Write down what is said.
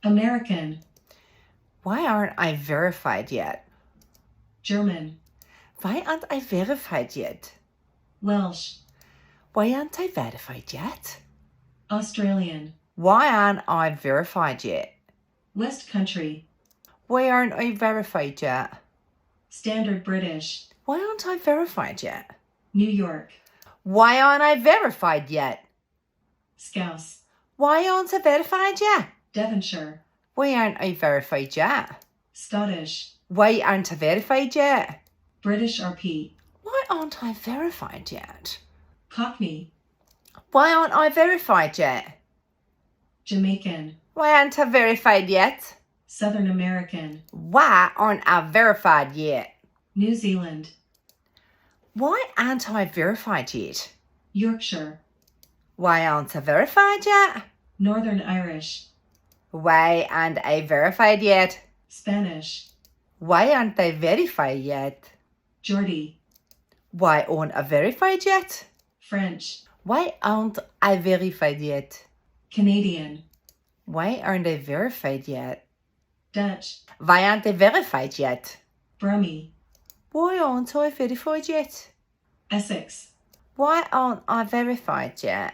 American. Why aren't I verified yet? German. Why aren't I verified yet? Welsh. Why aren't I verified yet? Australian. Why aren't I verified yet? West Country. Why aren't I verified yet? Standard British. Why aren't I verified yet? New York. Why aren't I verified yet? Scouse. Why aren't I verified yet? Devonshire. Why aren't I verified yet? Scottish. Why aren't I verified yet? British RP. Why aren't I verified yet? Cockney. Why aren't I verified yet? Jamaican. Why aren't I verified yet? Southern American. Why aren't I verified yet? New Zealand. Why aren't I verified yet? Yorkshire. Why aren't I verified yet? Northern Irish. Why aren't I verified yet? Spanish. Why aren't I verified yet? Geordie. Why aren't I verified yet? French. Why aren't I verified yet? Canadian. Why aren't I verified yet? Dutch. Why aren't I verified yet? Brummie. Why aren't I verified yet? Essex. Why aren't I verified yet?